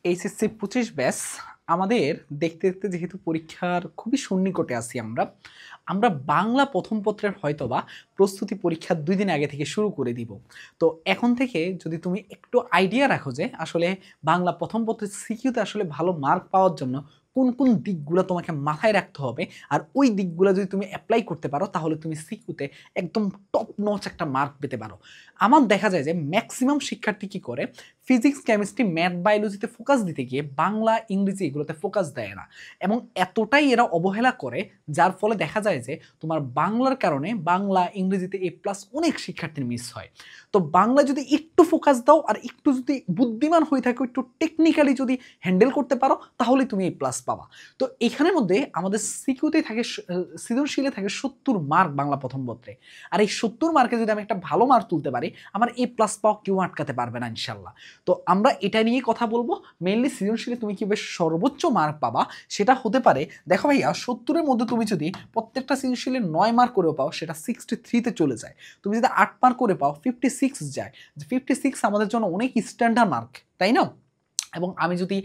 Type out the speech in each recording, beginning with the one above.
HSC 25 batch আমাদের দেখতে দেখতে যেহেতু পরীক্ষার খুবই সন্নিকটে আছি আমরা আমরা বাংলা প্রথম পত্রের হয়তোবা প্রস্তুতি পরীক্ষার 2 দিন আগে থেকে শুরু করে দিব। তো এখন থেকে যদি তুমি একটু আইডিয়া রাখো যে আসলে বাংলা প্রথম পত্রের সিকিউতে আসলে ভালো মার্ক পাওয়ার জন্য কোন কোন দিকগুলো তোমাকে মাথায় রাখতে হবে, আর ওই দিকগুলো যদি তুমি অ্যাপ্লাই করতে পারো তাহলে তুমি সিকিউতে একদম টপ নচ একটা মার্ক পেতে পারো। আমার দেখা যায় যে ম্যাক্সিমাম শিক্ষার্থী কি করে, ফিজিক্স কেমিস্ট্রি ম্যাথ বায়োলজিতে ফোকাস দিতে গিয়ে বাংলা ইংরেজি এগুলোতে ফোকাস দেয় না, এবং এতটাই এরা অবহেলা করে যার ফলে দেখা যায় যে তোমার বাংলার কারণে বাংলা ইংরেজিতে এ প্লাস অনেক শিক্ষার্থীর মিস হয়। তো বাংলা যদি একটু ফোকাস দাও আর একটু যদি বুদ্ধিমান হয়ে থাকো, একটু টেকনিক্যালি যদি হ্যান্ডেল করতে পারো তাহলে তুমি এ প্লাস পাবা। তো এখানের মধ্যে আমাদের সিকিউতে থাকে সৃজনশীলে থাকে 70 মার্ক বাংলা প্রথম পত্রে, আর এই 70 মার্কে যদি আমি একটা ভালো মার্ক তুলতে পারি আমার এ প্লাস পাওয়া কেউ আটকাতে পারবে না ইনশাল্লাহ। তো আমরা এটা নিয়ে কথা বলবো, মেইনলি সৃজনশীলে তুমি কিভাবে সর্বোচ্চ মার্ক পাবা সেটা হতে পারে। দেখো ভাইয়া, 70-এর মধ্যে তুমি যদি প্রত্যেকটা সৃজনশীলে 9 মার্ক করেও পাও সেটা 63-তে চলে যায়। তুমি যদি 8 মার্ক করে পাও 56 যায়। 56 আমাদের জন্য অনেক স্ট্যান্ডার্ড মার্ক, তাই না? এবং আমি যদি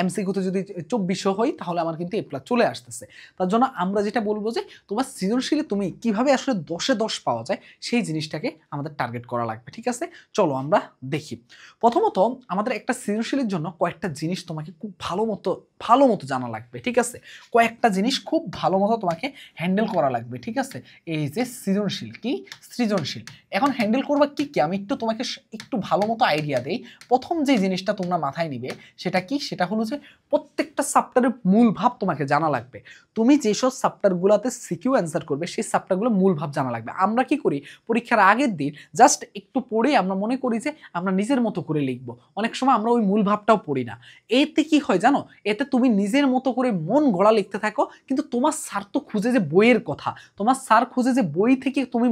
এমসিকিউতে যদি 2400 হই তাহলে আমার কিন্তু এ প্লাস চলে আসতেছে। তার জন্য আমরা যেটা বলবো যে তোমার সৃজনশীলে তুমি কিভাবে আসলে 10-এ 10 পাওয়া যায় সেই জিনিসটাকে আমাদের টার্গেট করা লাগবে, ঠিক আছে? চলো আমরা দেখি। প্রথমত আমাদের একটা সৃজনশীলের জন্য কয়েকটা জিনিস তোমাকে খুব ভালো মতো জানা লাগবে, ঠিক আছে? কয়েকটা জিনিস খুব ভালো মতো তোমাকে হ্যান্ডেল করা লাগবে, ঠিক আছে? এই যে সৃজনশীল এখন হ্যান্ডেল করবা কি কি আমি একটু তোমাকে একটু ভালো মতো আইডিয়া দেই। প্রথম যে জিনিসটা তোমরা মাথায় নিবে সেটা কি, সেটা হলো যে প্রত্যেকটা চ্যাপ্টারের মূল ভাব তোমাকে জানা লাগবে। তুমি যেসব চ্যাপ্টারগুলোতে সিকিউ অ্যান্সার করবে সেই চ্যাপ্টারগুলো মূল ভাব জানা লাগবে। আমরা কি করি, পরীক্ষার আগের দিন জাস্ট একটু পড়ে আমরা মনে করি যে আমরা নিজের মতো করে লিখবো, অনেক সময় আমরা ওই মূল ভাবটাও পড়ি না। এতে কি হয় জানো, এতে তুমি নিজের মতো করে মন গড়া লিখতে থাকো, কিন্তু তোমার স্যার তো খুঁজে যে বইয়ের কথা, তোমার স্যার খুঁজে যে বই থেকে তুমি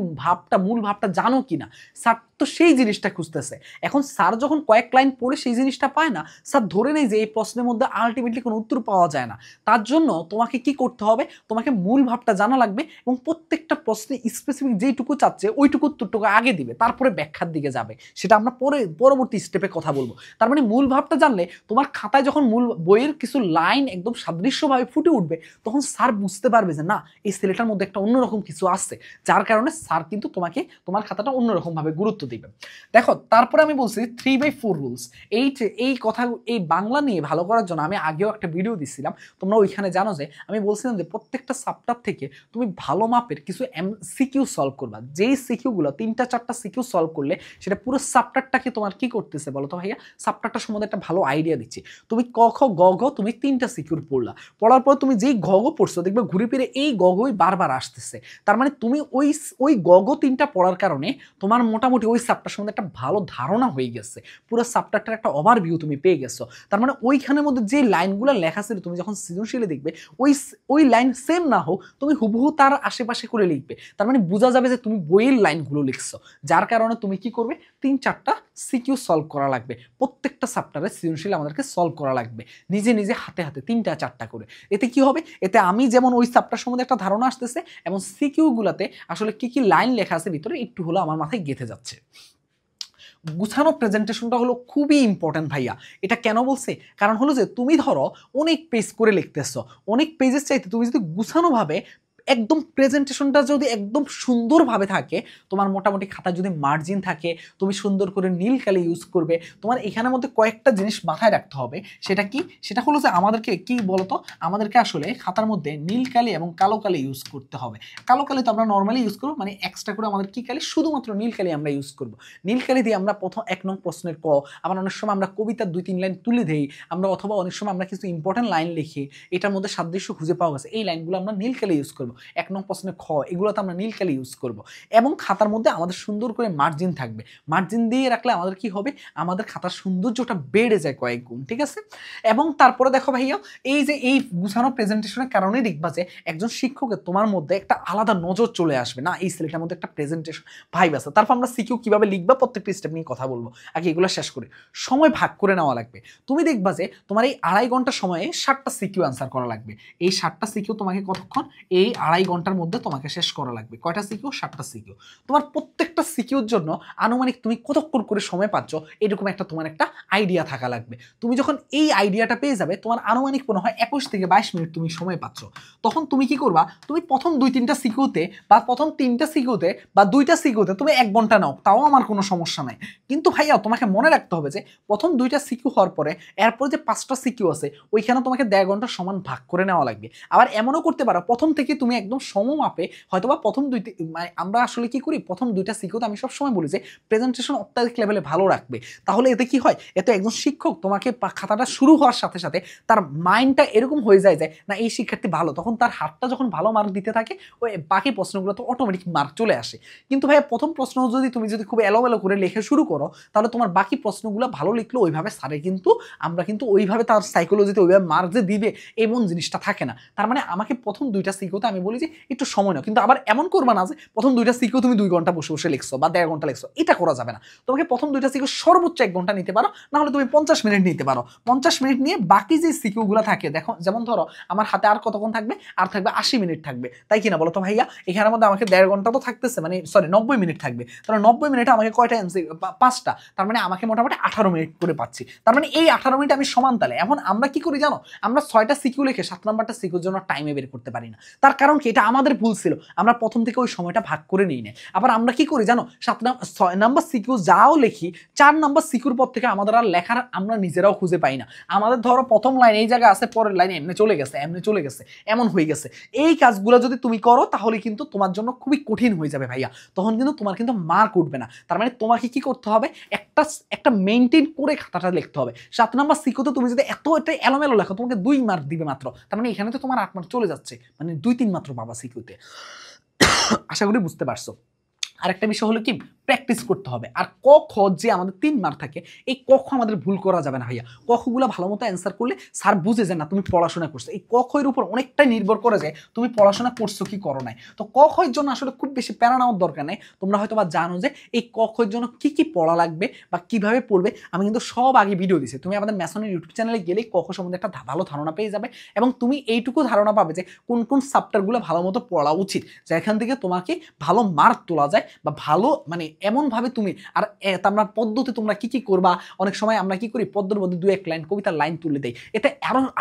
মূল ভাবটা জানো কিনা, স্যার তো সেই জিনিসটা খুঁজতেছে। এখন স্যার যখন কয়েক লাইন পড়ে সেই জিনিসটা পায় না, স্যার ধরে নেই যে এই প্রশ্নের মধ্যে আলটিমেটলি কোনো উত্তর পাওয়া যায় না। তার জন্য তোমাকে কি করতে হবে, তোমাকে মূল ভাবটা জানা লাগবে এবং প্রত্যেকটা প্রশ্নে স্পেসিফিক যেইটুকু চাচ্ছে ওইটুকু উত্তরটুকু আগে দিবে, তারপরে ব্যাখ্যার দিকে যাবে। সেটা আমরা পরবর্তী স্টেপে কথা বলবো। তার মানে মূল ভাবটা জানলে তোমার খাতায় যখন মূল বইয়ের কিছু লাইন একদম সাদৃশ্যভাবে ফুটে উঠবে তখন স্যার বুঝতে পারবে যে না, এই ছেলেটার মধ্যে একটা অন্যরকম কিছু আছে, যার কারণে স্যার কিন্তু তোমার খাতাটা অন্যরকম ভাবে গুরুত্ব দিবে। দেখো, তারপরে আমি বলছি 3/4 রুলস। এই কথা, এই বাংলা নিয়ে ভালো করার জন্য আমি আগেও একটা ভিডিও দিছিলাম, তোমরা ওইখানে জানো যে আমি বলছিলাম যে প্রত্যেকটা চ্যাপ্টার থেকে তুমি ভালো মাপের কিছু সিকিউ সলভ করবা। যেই সিকিউগুলো 3-4টা সিকিউ সলভ করলে সেটা পুরো চ্যাপ্টারটাকে তোমার কি করতেছে বলো তো ভাইয়া, চ্যাপ্টারটার সম্বন্ধে একটা ভালো আইডিয়া দিচ্ছি। তুমি ক খ গ ঘ তুমি 3টা সিকিউর পড়লা, পড়ার পর তুমি যেই গ ঘ পড়ছো দেখবে ঘুরে ফিরে এই গ ঘই বারবার আসতেছে। তার মানে তুমি ওই গ ঘ 3টা পড়ার কারণে তোমার মোটামুটি ওই চ্যাপ্টার সম্বন্ধে একটা ভালো ধারণা হয়ে গেছে, পুরো চ্যাপ্টারটার একটা ওভারভিউ তুমি পেয়ে গেছো। তার মানে ওইখানের মধ্যে যে লাইনগুলো লেখা ছিল তুমি যখন সৃজনশীলে দেখবে ওই লাইন সেম না হোক, তুমি হুবহু তার আশেপাশে করে লিখবে। তার মানে বোঝা যাবে যে তুমি বইয়ের লাইনগুলো লিখছো, যার কারণে তুমি কি করবে, 3-4টা সিকিউ সলভ করা লাগবে। প্রত্যেকটা চ্যাপ্টারে সৃজনশীল আমাদেরকে সলভ করা লাগবে নিজে নিজে হাতে হাতে 3-4টা করে। এতে কি হবে, এতে আমি যেমন ওই চ্যাপ্টার সম্বন্ধে একটা ধারণা আসতেছে এবং সিকিউ গুলাতে আসলে কি কি লাইন লেখা আছে ভিতরে একটু হলো আমার মাথায় গেঁথে যাচ্ছে। গুছানো প্রেজেন্টেশনটা হলো খুবই ইম্পর্টেন্ট ভাইয়া। এটা কেন বলছে, কারণ হলো যে তুমি ধরো অনেক পেজ করে লিখতেছো, অনেক পেজের চাইতে তুমি যদি গুছানোভাবে একদম প্রেজেন্টেশনটা যদি একদম সুন্দরভাবে থাকে, তোমার মোটামুটি খাতায় যদি মার্জিন থাকে, তুমি সুন্দর করে নীল কালি ইউজ করবে। তোমার এখানের মধ্যে কয়েকটা জিনিস মাথায় রাখতে হবে। সেটা কি, সেটা হলো যে আমাদেরকে কি বলতো, আমাদেরকে আসলে খাতার মধ্যে নীল কালি এবং কালো কালি ইউজ করতে হবে। কালো কালি তো আমরা নর্মালি ইউজ করবো, মানে এক্সট্রা করে আমাদের কি কালি, শুধুমাত্র নীল কালি আমরা ইউজ করবো। নীল কালি দিয়ে আমরা প্রথম 1 নং প্রশ্নের ক, আবার অনেক সময় আমরা কবিতার 2-3 লাইন তুলে দেই আমরা, অথবা অনেক সময় আমরা কিছু ইম্পর্টেন্ট লাইন লিখি, এটার মধ্যে সাদৃশ্য খুঁজে পাওয়া গেছে, এই লাইনগুলো আমরা নীল কালি ইউজ করবো। 1 নং প্রশ্নের খ, এগুলোতে আমরা নীল কালি ইউজ করব। এবং খাতার মধ্যে আমাদের সুন্দর করে মার্জিন থাকবে, মার্জিন দিয়ে রাখলে আমাদের কি হবে, আমাদের খাতার সৌন্দর্যটা বেড়ে যায় কয়েক গুণ, ঠিক আছে? এবং তারপরে দেখো ভাইয়া, এই যে এই গুছানো প্রেজেন্টেশনের কারণেই দেখবা যে একজন শিক্ষকের তোমার মধ্যে একটা আলাদা নজর চলে আসবে, না এই ছেলেটার মধ্যে একটা প্রেজেন্টেশন ভাইব আছে। তারপর আমরা সিকিউ কিভাবে লিখবা প্রত্যেকটা স্টেপ নিয়ে কথা বলবো। আগে এগুলো শেষ করে সময় ভাগ করে নেওয়া লাগবে। তুমি দেখবা যে তোমার এই 2.5 ঘন্টা সময়ে 7টা সিকিউ আনসার করা লাগবে। এই 7টা সিকিউ তোমাকে কতক্ষণ, এই 2.5 ঘন্টার মধ্যে তোমাকে শেষ করা লাগবে। কয়টা সিকিউ? 7টা সিকিউ। তোমার প্রত্যেকটা সিকিউর জন্য আনুমানিক তুমি কতক্ষণ করে সময় পাচ্ছ এরকম একটা তোমার একটা আইডিয়া থাকা লাগবে। তুমি যখন এই আইডিয়াটা পেয়ে যাবে, তোমার আনুমানিক মনে হয় 21 থেকে 22 মিনিট তুমি সময় পাচ্ছ। তখন তুমি কি করবা? তুমি প্রথম 2-3টা সিকিউতে বা প্রথম 3টা সিকিউতে বা 2টা সিকিউতে তুমি 1 ঘন্টা নাও, তাও আমার কোনো সমস্যা নাই। কিন্তু ভাইয়া তোমাকে মনে রাখতে হবে যে প্রথম 2টা সিকিউ হওয়ার পরে এরপর যে 5টা সিকিউ আছে ওইখানে তোমাকে 1.5 ঘন্টা সমান ভাগ করে নেওয়া লাগবে। আবার এমনও করতে পারো প্রথম থেকে তুমি একদম সমমাপে হয়তোবা প্রথম 2টি, মানে আমরা আসলে কি করি, প্রথম 2টা সিকিউতে আমি সবসময় বলি যে প্রেজেন্টেশন অত্যাধিক লেভেলে ভালো রাখবে। তাহলে এতে কি হয়, এতে একজন শিক্ষক তোমাকে খাতাটা শুরু হওয়ার সাথে সাথে তার মাইন্ডটা এরকম হয়ে যায় যে না এই শিক্ষার্থী ভালো, তখন তার হাতটা যখন ভালো মার্ক দিতে থাকে ওই বাকি প্রশ্নগুলো তো অটোমেটিক মার্ক চলে আসে। কিন্তু ভাইয়া প্রথম প্রশ্ন তুমি যদি খুব এলোমেলো করে লেখা শুরু করো তাহলে তোমার বাকি প্রশ্নগুলো ভালো লিখলো ওইভাবে সারে, কিন্তু আমরা কিন্তু ওইভাবে তার সাইকোলজিতে ওইভাবে মার্ক যে দিবে এমন জিনিসটা থাকে না। তার মানে আমাকে প্রথম 2টা সিকিউতে আমি বলি যে একটু সময় নাও, কিন্তু আবার এমন করবা না যে প্রথম 2টা সিকিউ তুমি 2 ঘন্টা বসে বসে লিখছো বা 1.5 ঘন্টা লিখছো, এটা করা যাবে না। তোমাকে প্রথম 2টা সিকিউ সর্বোচ্চ 1 ঘন্টা নিতে পারো, না হলে তুমি 50 মিনিট নিতে পারো। 50 মিনিট নিয়ে বাকি যে সিকিউগুলো থাকে, দেখো যেমন ধরো আমার হাতে আর কতক্ষণ থাকবে, আর থাকবে 80 মিনিট থাকবে, তাই কিনা বলো তো ভাইয়া? এখানের মধ্যে আমাকে 1.5 ঘন্টা তো থাকতেছে, মানে সরি 90 মিনিট থাকবে। তাহলে 90 মিনিটে আমাকে কয়টা এমসি? 5টা। তার মানে আমাকে মোটামুটি 18 মিনিট করে পাচ্ছি। তার মানে এই 18 মিনিট আমি সমান তালে। এখন আমরা কি করি জানো, আমরা 6টা সিকিউ লিখে 7 নাম্বারটা সিকিউর জন্য টাইমে বের করতে পারি না। তার কারণ কি, এটা আমাদের ভুল ছিল, আমরা প্রথম থেকে ওই সময়টা ভাগ করে নিই না। আবার আমরা কি করি জানো, 6 নাম্বার সিকিউ যাও লিখি, 4 নাম্বার সিকিউর পর থেকে আমাদের আর লেখার আমরা নিজেরাও খুঁজে পাই না। আমাদের ধরো প্রথম লাইন এই জায়গা আছে, পরের লাইনে এমনি চলে গেছে, এমনি চলে গেছে, এমন হয়ে গেছে। এই কাজগুলো যদি তুমি করো তাহলে কিন্তু তোমার জন্য খুবই কঠিন হয়ে যাবে ভাইয়া, তখন কিন্তু তোমার কিন্তু মার্ক উঠবে না। তার মানে তোমাকে কি করতে হবে, একটা মেইনটেইন করে খাতাটা লিখতে হবে। 7 নাম্বার সিকিউতে তুমি যদি এটা এলোমেলো লেখো তোমাকে 2 মার্ক দিবে মাত্র, তার মানে এখানে তো তোমার 8 মার্ক চলে যাচ্ছে, মানে 2-3 মাত্র পাবা সিকিউতে। আশা করি বুঝতে পারছো। আরেকটা বিষয় হলো কি, প্র্যাকটিস করতে হবে। আর ক খ যে আমাদের 3 মার্ক থাকে, এই ক খ আমাদের ভুল করা যাবে না ভাইয়া। ক খগুলো ভালো মতো অ্যান্সার করলে স্যার বুঝে যায় না তুমি পড়াশোনা করছো। এই ক খ এর উপর অনেকটাই নির্ভর করে যায় তুমি পড়াশোনা করছো কি করো নাই। তো ক খ এর জন্য আসলে খুব বেশি প্যারা নেওয়ার দরকার নেই। তোমরা হয়তো বা জানো যে এই ক খ এর জন্য কি কি পড়া লাগবে বা কিভাবে পড়বে, আমি কিন্তু সব আগে ভিডিও দিছি। তুমি আমাদের ম্যাসনের ইউটিউব চ্যানেলে গেলে ক খ সম্বন্ধে একটা ভালো ধারণা পেয়ে যাবে, এবং তুমি এইটুকু ধারণা পাবে যে কোন কোন চ্যাপ্টারগুলো ভালো মতো পড়া উচিত, যেখান থেকে তোমাকে ভালো মার্ক তোলা যায় বা ভালো, মানে এমনভাবে তুমি আর আমরা পদ্মতে তোমরা কি কি করবা। অনেক সময় আমরা কি করি, পদ্মের মধ্যে 2-1 লাইন কবিতার লাইন তুলে দেই, এটা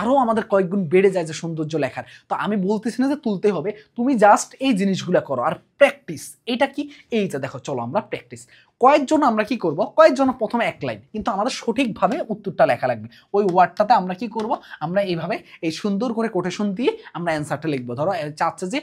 আরো আমাদের কয়েক গুণ বেড়ে যায় যে সৌন্দর্য লেখার। তো আমি বলতেছি না যে তুলতে হবে, তুমি জাস্ট এই জিনিসগুলো করো। আর প্র্যাকটিস, এটা কি, এই যে দেখো চলো আমরা প্র্যাকটিস কয়ের জন্য আমরা কি করব, কয়ের জন্য প্রথমে 1 লাইন, কিন্তু আমাদের সঠিকভাবে উত্তরটা লেখা লাগবে। ওই ওয়ার্ডটাতে আমরা কি করব, আমরা এইভাবে এই সুন্দর করে কোটেশন দিয়ে আমরা অ্যান্সারটা লিখবো। ধরো চাচ্ছে যে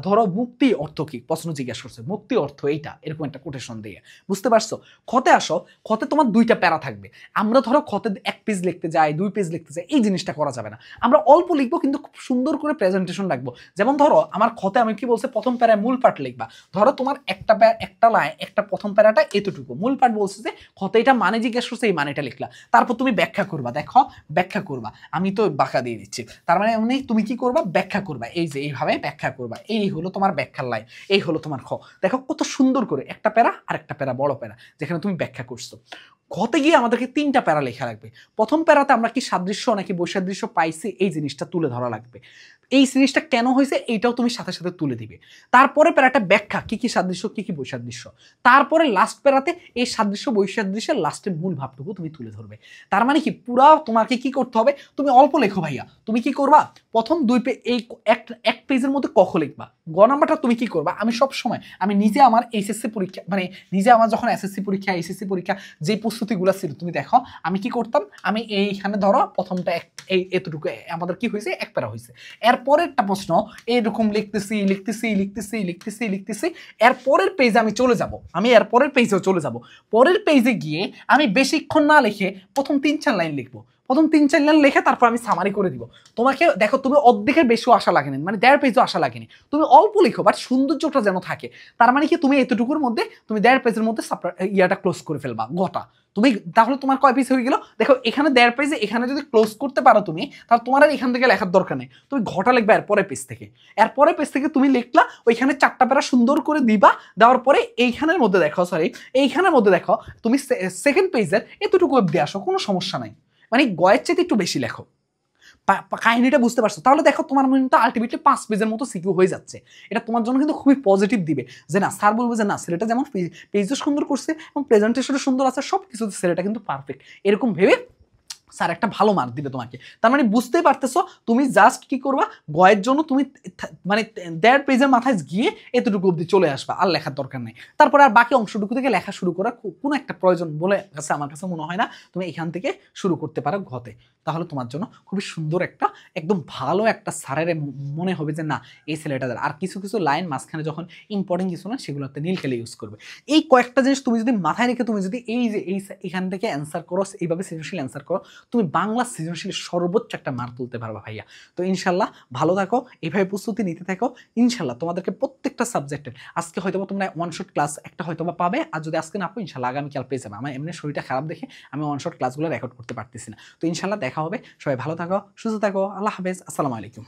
ধরো মুক্তি অর্থ কি, প্রশ্ন জিজ্ঞাসা করছে, মুক্তি অর্থ এইটা, এরকম একটা কোটেশন দিয়ে। বুঝতে পারছো? খতে আসো, খতে তোমার 2টা প্যারা থাকবে। আমরা ধরো খতে 1 পেজ লিখতে যাই, 2 পেজ লিখতে যাই, এই জিনিসটা করা যাবে না। আমরা অল্প লিখবো কিন্তু খুব সুন্দর করে প্রেজেন্টেশন রাখবো। যেমন ধরো আমার খতে আমি কি বলছে, প্রথম প্যারায় মূল পাঠ লিখবা। ধরো তোমার একটা লাইন, একটা প্রথম প্যারাটা এতটুকু, মূল পাঠ বলছে যে খতে এটা মানে জিজ্ঞেস করছে, এই মানেটা লিখলা। তারপর তুমি ব্যাখ্যা করবা। দেখো ব্যাখ্যা করবা, আমি তো বাঁকা দিয়ে দিচ্ছি, তার মানে এমনি তুমি কি করবা, ব্যাখ্যা করবা। এই যে এইভাবে ব্যাখ্যা করবা, এই হলো তোমার ব্যাখ্যার লাইন, এই হলো তোমার খ। দেখো কত সুন্দর করে একটা প্যারা আর একটা প্যারা, বড় প্যারা যেখানে তুমি ব্যাখ্যা করছো। ঘতে গিয়ে আমাদেরকে 3টা প্যারা লেখা লাগবে। প্রথম প্যারাতে আমরা কি সাদৃশ্য নাকি বৈসাদৃশ্য পাইছি এই জিনিসটা তুলে ধরা লাগবে। এই জিনিসটা কেন হয়েছে এইটাও তুমি সাথে সাথে তুলে দিবে। তারপরে প্যারাটা ব্যাখ্যা, কি কি সাদৃশ্য কি কি বৈসাদৃশ্য। তারপরে লাস্ট প্যারাতে এই সাদৃশ্য বৈসাদৃশ্যের লাস্টের মূল ভাবটুকু তুমি তুলে ধরবে। তার মানে কি, পুরা তোমাকে কি করতে হবে, তুমি অল্প লেখো ভাইয়া। তুমি কি করবা, প্রথম 2 পেজ এই এক পেজের মধ্যে কখ লিখবা। গ নাম্বারটা তুমি কি করবা, আমি সব সময় আমি নিজে আমার এইচএসসি পরীক্ষা, মানে নিজে আমার যখন এসএসসি পরীক্ষা এইচএসসি পরীক্ষা যে প্রস্তুতিগুলো ছিল, তুমি দেখো আমি কি করতাম, আমি এইখানে ধরো প্রথমটা এই এতটুকু আমাদের কি হয়েছে, 1 প্যারা হয়েছে। এর পরেরটা প্রশ্ন এরকম লিখতেছি লিখতেছি লিখতেছি লিখতেছি লিখতেছি, এর পরের পেজে আমি চলে যাব, আমি এর পরের পেজেও চলে যাব। পরের পেজে গিয়ে আমি বেশিক্ষণ না লিখে প্রথম 3-4 লাইন লিখবো। প্রথম 3-4 লাইন লিখে তারপর আমি সামারি করে দিব। তোমাকে দেখো, তুমি অর্ধেকের বেশিও আশা লাগেনি, মানে 1.5 পেজও আশা লাগেনি, তুমি অল্প লিখো বাট সৌন্দর্যটা যেন থাকে। তার মানে কি, তুমি এতটুকুর মধ্যে তুমি 1.5 পেজের মধ্যে ইয়াটা ক্লোজ করে ফেলবা, গোটা তুমি। তাহলে তোমার কয় পেজ হয়ে গেল, দেখো এখানে 1.5 পেজে, এখানে যদি ক্লোজ করতে পারো তুমি, তাহলে তোমার আর এখান থেকে লেখার দরকার নেই, তুমি ঘটা লিখবা এর পরের পেজ থেকে। এর পরের পেজ থেকে তুমি লিখলা, ওইখানে 4টা প্যারা সুন্দর করে দিবা। দেওয়ার পরে এইখানের মধ্যে দেখো, এইখানের মধ্যে দেখো তুমি সেকেন্ড পেজের এতটুকু অবধি আসো, কোনো সমস্যা নাই। মানে গয়ের চাইতে একটু বেশি লেখো, কাহিনীটা বুঝতে পারছো, তাহলে দেখো তোমার কিন্তু আলটিমেটলি 5 পেজের মতো সিকিউ হয়ে যাচ্ছে। এটা তোমার জন্য কিন্তু খুবই পজিটিভ দিবে যে না, স্যার বলবে যে না ছেলেটা যেমন পেজও সুন্দর করছে এবং প্রেজেন্টেশনও সুন্দর আছে, সব কিছু ছেলেটা কিন্তু পারফেক্ট, এরকম ভেবে স্যার একটা ভালো মার্ক দিবে তোমাকে। তার মানে বুঝতেই পারতেছো তুমি জাস্ট কি করবা, গয়ের জন্য তুমি মানে 1.5 পেজের মাথায় গিয়ে এতটুকু অবধি চলে আসবা, আর লেখার দরকার নেই। তারপরে আর বাকি অংশটুকু থেকে লেখা শুরু করার কোনো একটা প্রয়োজন বলে কাছে আমার কাছে মনে হয় না। তুমি এখান থেকে শুরু করতে পারো ঘতে, তাহলে তোমার জন্য খুবই সুন্দর একটা একদম ভালো একটা স্যারের মনে হবে যে না এই ছেলেটাদের। আর কিছু কিছু লাইন মাঝখানে যখন ইম্পর্টেন্ট কিছু না সেগুলোতে নীল খেলে ইউজ করবে। এই কয়েকটা জিনিস তুমি যদি মাথায় রেখে তুমি যদি এই যে এখান থেকে অ্যান্সার করো, এইভাবে সৃজনশীল অ্যান্সার করো, তুমি বাংলা সৃজনশীল সর্বোচ্চ একটা মার্ক তুলতে পারবা ভাইয়া। তো ইনশাল্লাহ ভালো থাকো, এইভাবে প্রস্তুতি নিতে থাকো। ইনশাল্লাহ তোমাদেরকে প্রত্যেকটা সাবজেক্টের আজকে হয়তো তোমরা ওয়ান শট ক্লাস একটা হয়তো বা পাবে, আর যদি আজকে না পাবো ইনশাল্লাহ আগামীকাল পেয়ে যাবে। আমার এমনি শরীরটা খারাপ দেখে আমি ওয়ান শট ক্লাসগুলো রেকর্ড করতে পারতেছি না। তো ইনশাল্লাহ দেখা হবে, সবাই ভালো থাকো, সুস্থ থাকো, আল্লাহ হাফেজ, আসসালামু আলাইকুম।